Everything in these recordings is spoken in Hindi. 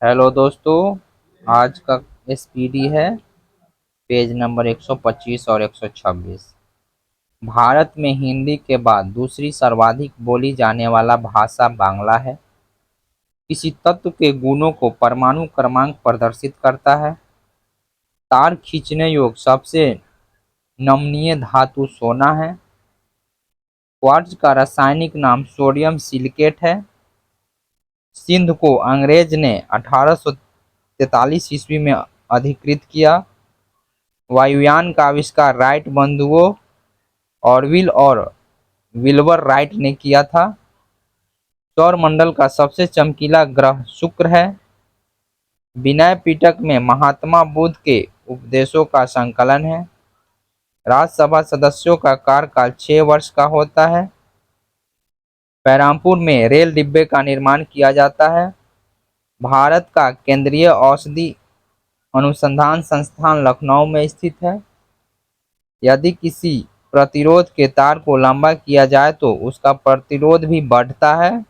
हेलो दोस्तों। आज का एसपीडी है पेज नंबर 125 और 126। भारत में हिंदी के बाद दूसरी सर्वाधिक बोली जाने वाला भाषा बांग्ला है। किसी तत्व के गुणों को परमाणु क्रमांक प्रदर्शित करता है। तार खींचने योग्य सबसे नमनीय धातु सोना है। क्वार्ट्ज का रासायनिक नाम सोडियम सिलिकेट है। सिंध को अंग्रेज ने 1843 ईस्वी में अधिकृत किया। वायुयान का आविष्कार राइट बंधुओं ऑरविल और विल्बर राइट ने किया था। सौरमंडल का सबसे चमकीला ग्रह शुक्र है। विनय पिटक में महात्मा बुद्ध के उपदेशों का संकलन है। राज्यसभा सदस्यों का कार्यकाल 6 वर्ष का होता है। बहरामपुर में रेल डिब्बे का निर्माण किया जाता है। भारत का केंद्रीय औषधि अनुसंधान संस्थान लखनऊ में स्थित है। यदि किसी प्रतिरोध के तार को लंबा किया जाए तो उसका प्रतिरोध भी बढ़ता है।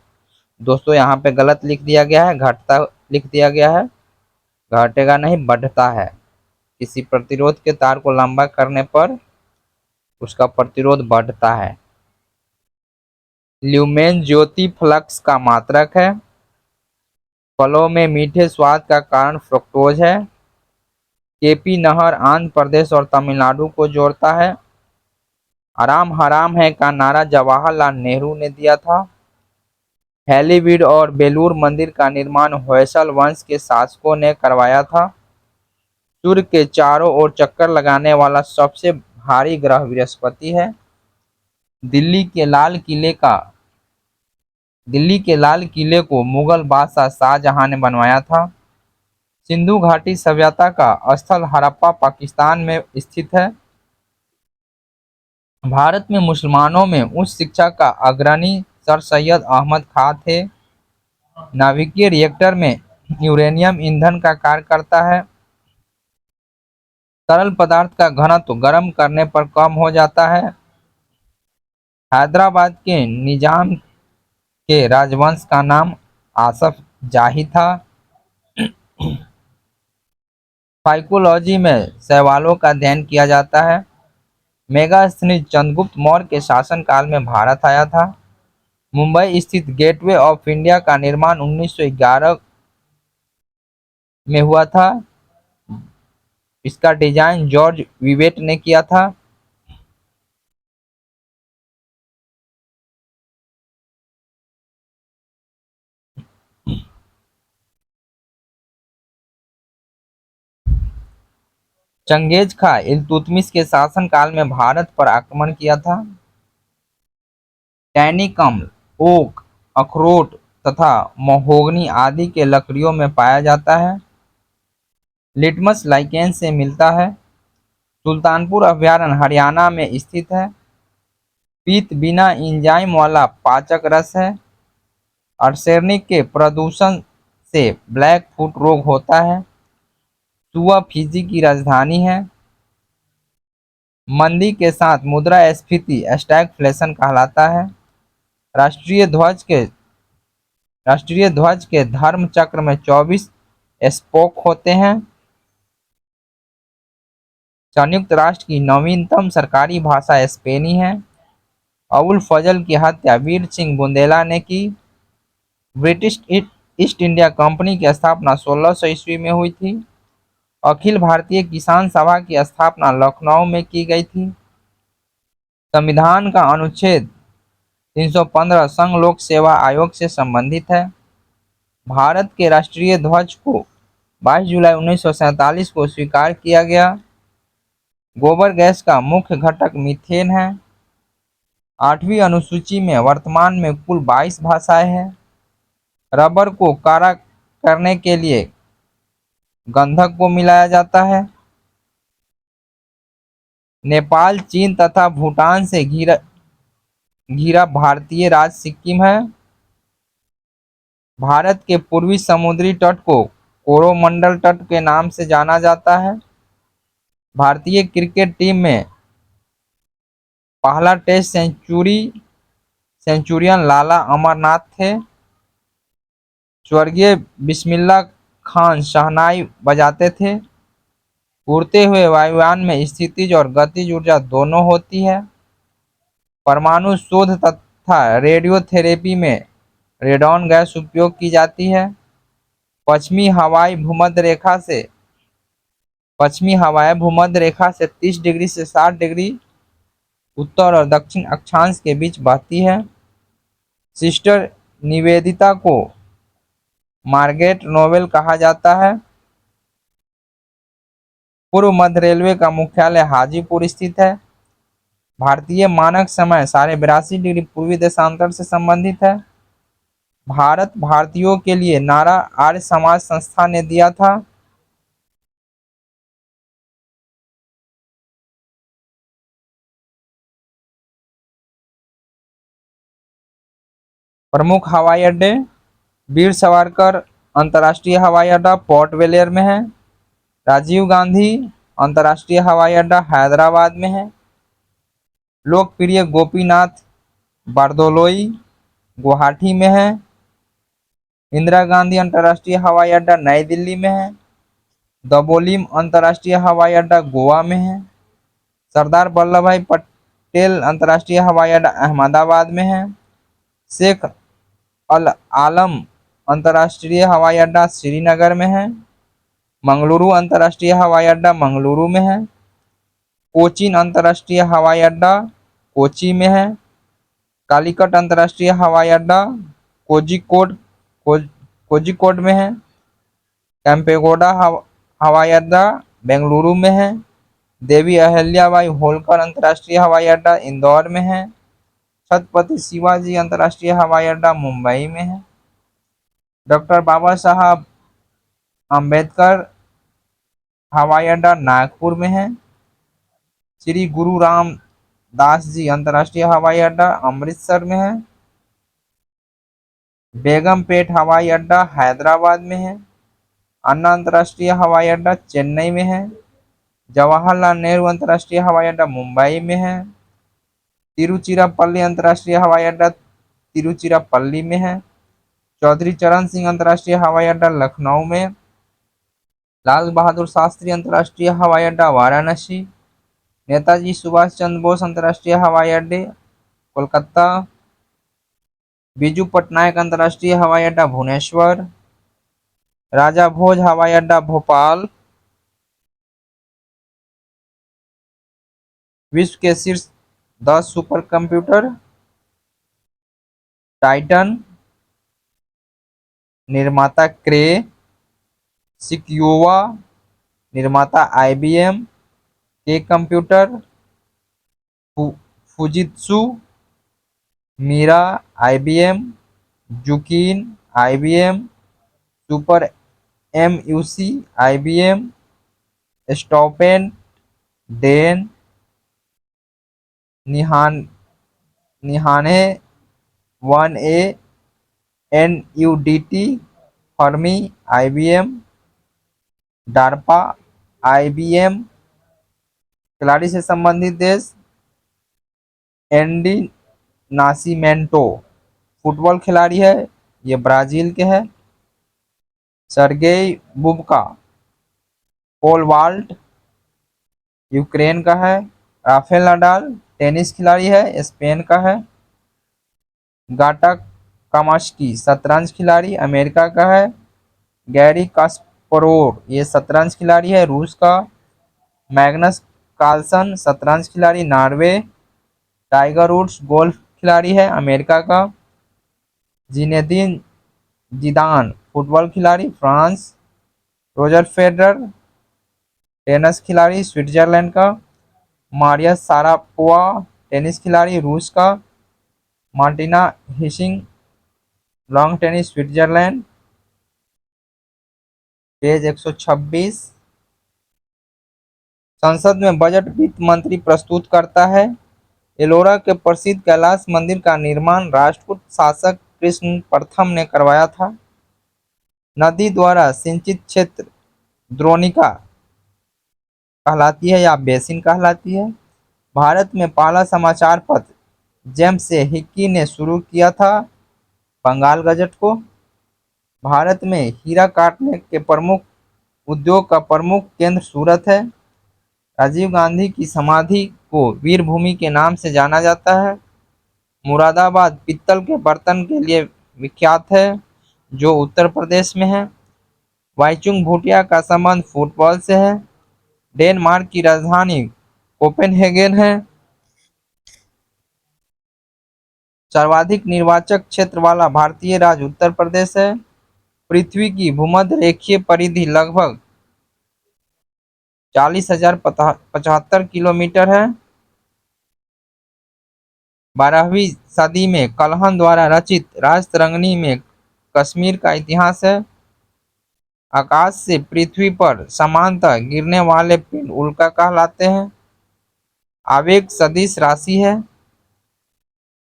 दोस्तों यहाँ पे गलत लिख दिया गया है, घटता लिख दिया गया है। घटेगा नहीं, बढ़ता है। किसी प्रतिरोध के तार को लंबा करने पर उसका प्रतिरोध बढ़ता है। ल्यूमेन ज्योति फ्लक्स का मात्रक है। फलों में मीठे स्वाद का कारण फ्रुक्टोज है। केपी नहर आंध्र प्रदेश और तमिलनाडु को जोड़ता है। आराम हराम है का नारा जवाहरलाल नेहरू ने दिया था। हैलीवीड और बेलूर मंदिर का निर्माण होयसल वंश के शासकों ने करवाया था। सूर्य के चारों ओर चक्कर लगाने वाला सबसे भारी ग्रह बृहस्पति है। दिल्ली के लाल किले को मुगल बादशाह शाहजहां ने बनवाया था। सिंधु घाटी सभ्यता का स्थल हड़प्पा पाकिस्तान में स्थित है। भारत में मुसलमानों में उच्च शिक्षा का अग्रणी सर सैयद अहमद खां थे। नाभिकीय रिएक्टर में यूरेनियम ईंधन का कार्य करता है। तरल पदार्थ का घनत्व गर्म करने पर कम हो जाता है। हैदराबाद के निजाम के राजवंश का नाम आसफ जाही था। साइकोलॉजी में शैवालों का अध्ययन किया जाता है। मेगास्थनीज चंद्रगुप्त मौर्य के शासनकाल में भारत आया था। मुंबई स्थित गेटवे ऑफ इंडिया का निर्माण 1911 में हुआ था। इसका डिजाइन जॉर्ज विवेट ने किया था। चंगेज खां इल्तुतमिश के शासनकाल में भारत पर आक्रमण किया था। टैनिकम्ल ओक, अखरोट तथा महोगनी आदि के लकड़ियों में पाया जाता है। लिटमस लाइकेन से मिलता है। सुल्तानपुर अभयारण्य हरियाणा में स्थित है। पीत बिना एंजाइम वाला पाचक रस है। अर्सेनिक के प्रदूषण से ब्लैक फुट रोग होता है। सुआ फिजी की राजधानी है। मंदी के साथ मुद्रास्फीति स्टैगफ्लेशन कहलाता है। राष्ट्रीय ध्वज के धर्म चक्र में 24 स्पोक होते हैं। संयुक्त राष्ट्र की नवीनतम सरकारी भाषा स्पेनी है। अबुल फजल की हत्या वीर सिंह बुंदेला ने की। ब्रिटिश ईस्ट इंडिया कंपनी की स्थापना 1600 ईस्वी में हुई थी। अखिल भारतीय किसान सभा की स्थापना लखनऊ में की गई थी। संविधान का अनुच्छेद 315 संघ लोक सेवा आयोग से संबंधित है। भारत के राष्ट्रीय ध्वज को 22 जुलाई 1947 को स्वीकार किया गया। गोबर गैस का मुख्य घटक मीथेन है। 8वीं अनुसूची में वर्तमान में कुल 22 भाषाएं हैं। रबर को कारा करने के लिए गंधक को मिलाया जाता है। नेपाल, चीन तथा भूटान से घिरा भारतीय राज्य सिक्किम है। भारत के पूर्वी समुद्री तट को कोरोमंडल तट के नाम से जाना जाता है। भारतीय क्रिकेट टीम में पहला टेस्ट सेंचुरियन लाला अमरनाथ थे। स्वर्गीय बिस्मिल्लाह खान शहनाई बजाते थे। उड़ते हुए वायुयान में स्थितिज और गतिज ऊर्जा दोनों होती है। परमाणु शोध तथा रेडियोथेरेपी में रेडॉन गैस उपयोग की जाती है। पश्चिमी हवाई भूमध्य रेखा से पश्चिमी हवाएं भूमध्य रेखा से 30 डिग्री से 60 डिग्री उत्तर और दक्षिण अक्षांश के बीच बहती है। सिस्टर निवेदिता को मार्गरेट नोबेल कहा जाता है। पूर्व मध्य रेलवे का मुख्यालय हाजीपुर स्थित है। भारतीय मानक समय 82.5 डिग्री पूर्वी देशांतर से संबंधित है। भारत भारतीयों के लिए नारा आर्य समाज संस्था ने दिया था। प्रमुख हवाई अड्डे: वीर सावरकर अंतर्राष्ट्रीय हवाई अड्डा पोर्ट ब्लेयर में है। राजीव गांधी अंतर्राष्ट्रीय हवाई अड्डा हैदराबाद में है। लोकप्रिय गोपीनाथ बारदोलोई गुवाहाटी में है। इंदिरा गांधी अंतर्राष्ट्रीय हवाई अड्डा नई दिल्ली में है। दबोलिम अंतर्राष्ट्रीय हवाई अड्डा गोवा में है। सरदार वल्लभ भाई पटेल अंतर्राष्ट्रीय हवाई अड्डा अहमदाबाद में है। शेख अल आलम अंतर्राष्ट्रीय हवाई अड्डा श्रीनगर में है। मंगलुरु अंतर्राष्ट्रीय हवाई अड्डा मंगलुरु में है। कोचीन अंतर्राष्ट्रीय हवाई अड्डा कोची में है। कालीकट अंतर्राष्ट्रीय हवाई अड्डा कोझिकोड कोझिकोड में है। कैंपेगौड़ा हवाई अड्डा बेंगलुरु में है। देवी अहिल्याबाई होलकर अंतर्राष्ट्रीय हवाई अड्डा इंदौर में है। छत्रपति शिवाजी अंतर्राष्ट्रीय हवाई अड्डा मुंबई में है। डॉक्टर बाबा साहब अम्बेडकर हवाई अड्डा नागपुर में है। श्री गुरु रामदास जी अंतर्राष्ट्रीय हवाई अड्डा अमृतसर में है। बेगमपेट हवाई अड्डा हैदराबाद में है। अन्ना अंतर्राष्ट्रीय हवाई अड्डा चेन्नई में है। जवाहरलाल नेहरू अंतर्राष्ट्रीय हवाई अड्डा मुंबई में है। तिरुचिरापल्ली अंतर्राष्ट्रीय हवाई अड्डा तिरुचिरापल्ली में है। चौधरी चरण सिंह अंतर्राष्ट्रीय हवाई अड्डा लखनऊ में। लाल बहादुर शास्त्री अंतर्राष्ट्रीय हवाई अड्डा वाराणसी। नेताजी सुभाष चंद्र बोस अंतर्राष्ट्रीय हवाई अड्डे कोलकाता। बीजू पटनायक अंतर्राष्ट्रीय हवाई अड्डा भुवनेश्वर। राजा भोज हवाई अड्डा भोपाल। विश्व के शीर्ष 10 सुपर कंप्यूटर: टाइटन, निर्माता क्रे, सिक्योवा, निर्माता आईबीएम, के computer, Fujitsu, Mira IBM, JUQUEEN IBM, super MUC IBM, स्टॉपेन डेन, निहाने 1A, NUDT, Fermi IBM, DARPA IBM. खिलाड़ी से संबंधित देश: एंडी नासिमेंटो फुटबॉल खिलाड़ी है, ये ब्राजील के है। Sergei Bubka pole vault Ukraine का है। राफेल नाडाल टेनिस खिलाड़ी है, स्पेन का है। गाटा कामास्की शतरंज खिलाड़ी अमेरिका का है। गैरी कास्परोव ये शतरंज खिलाड़ी है, रूस का। मैग्नस कार्लसन शतरंज खिलाड़ी नॉर्वे। टाइगर वुड्स गोल्फ खिलाड़ी है, अमेरिका का। जिनेदिन जिदान फुटबॉल खिलाड़ी, फ्रांस। रोजर फेडरर टेनिस खिलाड़ी, स्विट्जरलैंड का। मारिया शारापोवा टेनिस खिलाड़ी, रूस का। Martina hissing long tennis, Switzerland. Page 126। संसद में बजट वित्त मंत्री प्रस्तुत करता है। एलोरा के प्रसिद्ध कैलाश मंदिर का निर्माण राष्ट्रकूट शासक कृष्ण प्रथम ने करवाया था। नदी द्वारा सिंचित क्षेत्र द्रोणिका कहलाती है या बेसिन कहलाती है। भारत में पहला समाचार पत्र जेम्स हिक्की ने शुरू किया था बंगाल गजट को। भारत में हीरा काटने के प्रमुख उद्योग का प्रमुख केंद्र सूरत है। राजीव गांधी की समाधि को वीर भूमि के नाम से जाना जाता है। मुरादाबाद पीतल के बर्तन के लिए विख्यात है, जो उत्तर प्रदेश में है। वाईचुंग भूटिया का संबंध फुटबॉल से है। डेनमार्क की राजधानी कोपेनहेगन है। सर्वाधिक निर्वाचक क्षेत्र वाला भारतीय राज्य उत्तर प्रदेश है। पृथ्वी की भूमध्य रेखीय परिधि लगभग 40,075 किलोमीटर है। 12वीं सदी में कल्हण द्वारा रचित राजतरंगिणी में कश्मीर का इतिहास है। आकाश से पृथ्वी पर समानतः गिरने वाले पिंड उल्का कहलाते हैं। आवेग सदिश राशि है।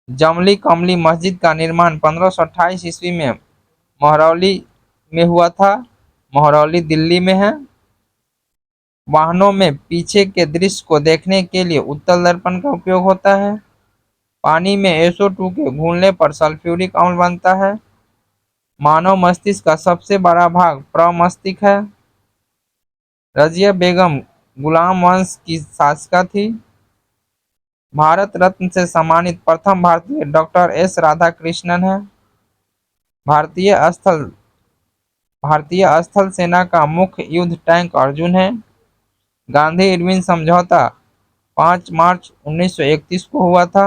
जमली कमली मस्जिद का निर्माण 1528 ईस्वी में महरौली में हुआ था। महरौली दिल्ली में है। वाहनों में पीछे के दृश्य को देखने के लिए उत्तल दर्पण का उपयोग होता है। पानी में SO2 के घुलने पर सल्फ्यूरिक अम्ल बनता है। मानव मस्तिष्क का सबसे बड़ा भाग प्रमस्तिष्क है। रजिया बेगम गुलाम वंश की शासिका थी। भारत रत्न से सम्मानित प्रथम भारतीय डॉक्टर S राधाकृष्णन है। भारतीय स्थल भारतीय स्थल सेना का मुख्य युद्ध टैंक अर्जुन है। गांधी इरविन समझौता 5 मार्च 1931 को हुआ था।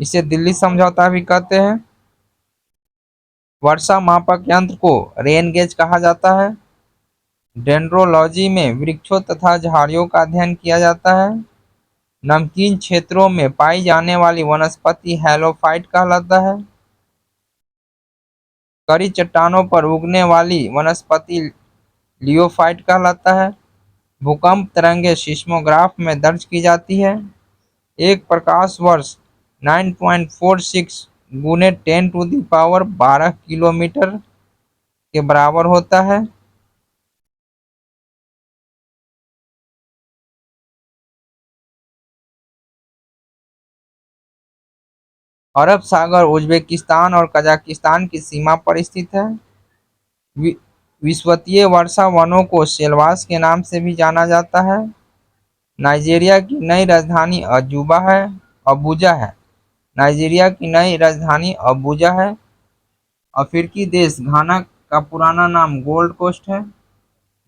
इसे दिल्ली समझौता भी कहते हैं। वर्षा मापक यंत्र को रेन गेज कहा जाता है। डेंड्रोलॉजी में वृक्षों तथा झाड़ियों का अध्ययन किया जाता है। नमकीन क्षेत्रों में पाई जाने वाली वनस्पति हैलोफाइट कहलाता है। कड़ी चट्टानों पर उगने वाली वनस्पति लियोफाइट कहलाता है। भूकंप तरंगें सिस्मोग्राफ में दर्ज की जाती है। एक प्रकाश वर्ष 9.46 गुने 10⁻12 किलोमीटर के बराबर होता है। अरब सागर उज्बेकिस्तान और कजाकिस्तान की सीमा पर स्थित है। विषुवतीय वर्षा वनों को सेलवास के नाम से भी जाना जाता है। नाइजीरिया की नई राजधानी अबूजा है। नाइजीरिया की नई राजधानी अबूजा है। अफ्रीकी देश घाना का पुराना नाम गोल्ड कोस्ट है।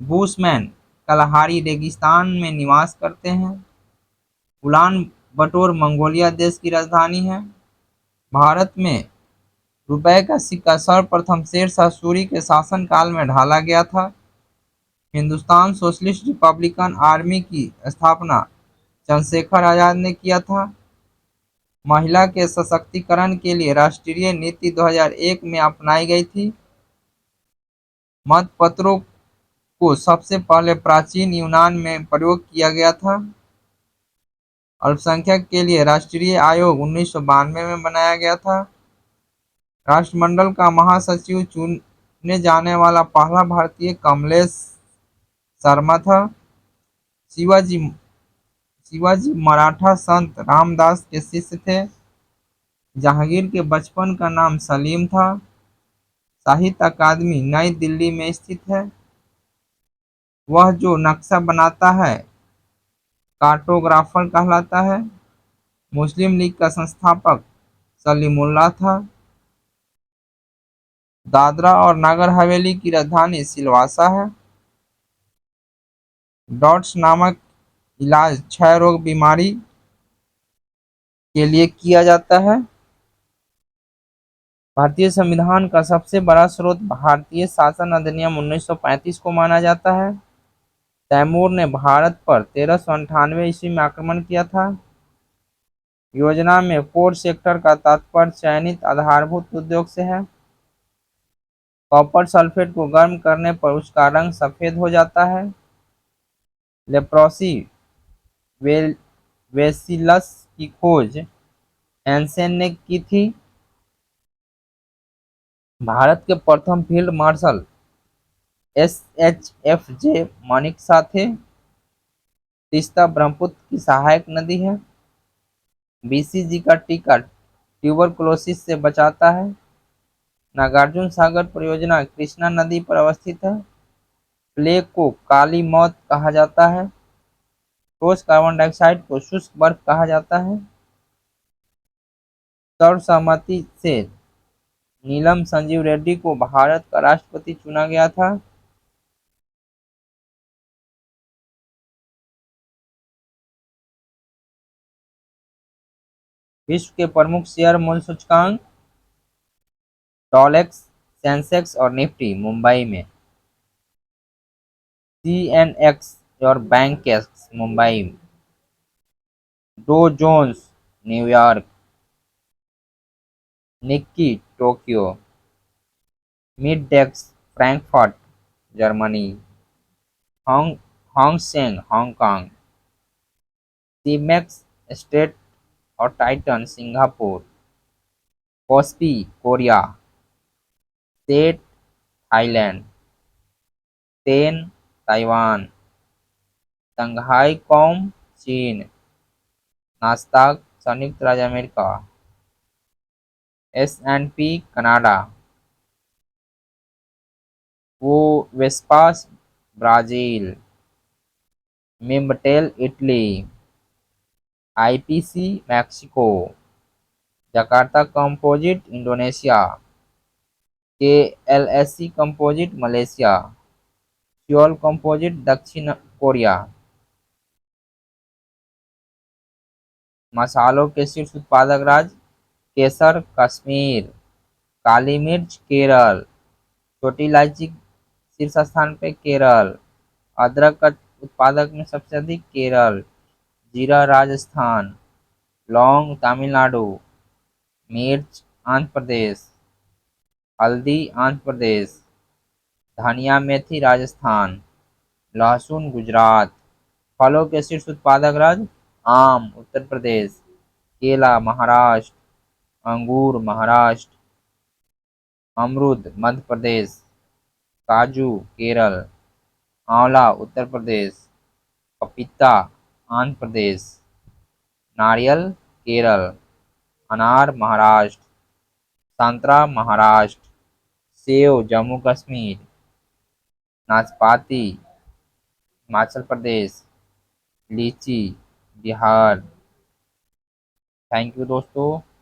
बुशमैन कलहारी रेगिस्तान में निवास करते हैं। उलान बटोर मंगोलिया देश की राजधानी है। भारत में रुपए का सिक्का सर्वप्रथम शेरशाह सूरी के शासनकाल में ढाला गया था। हिंदुस्तान सोशलिस्ट रिपब्लिकन आर्मी की स्थापना चंद्रशेखर आजाद ने किया था। महिला के सशक्तिकरण के लिए राष्ट्रीय नीति 2001 में अपनाई गई थी। मतपत्रों को सबसे पहले प्राचीन यूनान में प्रयोग किया गया था। अल्पसंख्यक के लिए राष्ट्रीय आयोग 1992 में बनाया गया था। राष्ट्रमंडल का महासचिव चुने जाने वाला पहला भारतीय कमलेश शर्मा था। शिवाजी शिवाजी मराठा संत रामदास के शिष्य थे। जहांगीर के बचपन का नाम सलीम था। साहित्य अकादमी नई दिल्ली में स्थित है। वह जो नक्शा बनाता है कार्टोग्राफर कहलाता है। मुस्लिम लीग का संस्थापक सलीमुल्लाह था। दादरा और नगर हवेली की राजधानी सिलवासा है। डॉट्स नामक इलाज क्षय रोग बीमारी के लिए किया जाता है। भारतीय संविधान का सबसे बड़ा स्रोत भारतीय शासन अधिनियम 1935 को माना जाता है। तैमूर ने भारत पर 1398 ईस्वी में आक्रमण किया था। योजना में कोर सेक्टर का तात्पर्य चयनित आधारभूत उद्योग से है। कॉपर सल्फेट को गर्म करने पर उसका रंग सफेद हो जाता है। लेप्रोसी बेसिलस की खोज एंसेन ने की थी। भारत के प्रथम फील्ड मार्शल SHFJ मानेकशॉ थे। तीस्ता ब्रह्मपुत्र की सहायक नदी है। BCG का टीका ट्यूबरकुलोसिस से बचाता है। नागार्जुन सागर परियोजना कृष्णा नदी पर अवस्थित है। प्लेग को काली मौत कहा जाता है। ठोस कार्बन डाइऑक्साइड को शुष्क बर्फ कहा जाता है। सर्वसम्मति से नीलम संजीव रेड्डी को भारत का राष्ट्रपति चुना गया था। विश्व के प्रमुख शेयर मूल्य सूचकांक डॉलेक्स, सेंसेक्स और निफ्टी मुंबई में। सीएनएक्स और Bankex Mumbai. Dow Jones New York. Nikkei Tokyo. मिडडेक्स Frankfurt Germany. Hang Hang Seng Hong Kong. Simex स्टेट और टाइटन Singapore. KOSPI Korea. SET Thailand. टेन ताइवान। शंघाई कॉम चीन। नास्दाक संयुक्त राज्य अमेरिका। एस&पी कनाडा। वो वेस्पास ब्राजील। मिम्बटेल Italy. IPC Mexico. Jakarta composite Indonesia. KLSE composite Malaysia. Seoul composite दक्षिण कोरिया। मसालों के शीर्ष उत्पादक राज्य केसर कश्मीर। काली मिर्च केरल। छोटी इलायची शीर्ष स्थान पे केरल। अदरक का उत्पादक में सबसे अधिक केरल। जीरा राजस्थान। लौंग तमिलनाडु। मिर्च आंध्र प्रदेश। हल्दी आंध्र प्रदेश। धनिया मेथी राजस्थान। लहसुन गुजरात। फलों के शीर्ष उत्पादक राज्य आम उत्तर प्रदेश। केला महाराष्ट्र। अंगूर महाराष्ट्र। अमरूद मध्य प्रदेश। काजू केरल। आंवला उत्तर प्रदेश। पपीता आंध्र प्रदेश। नारियल केरल। अनार महाराष्ट्र। संतरा महाराष्ट्र। सेव जम्मू कश्मीर। नाशपाती हिमाचल प्रदेश। लीची बिहार। थैंक यू दोस्तों।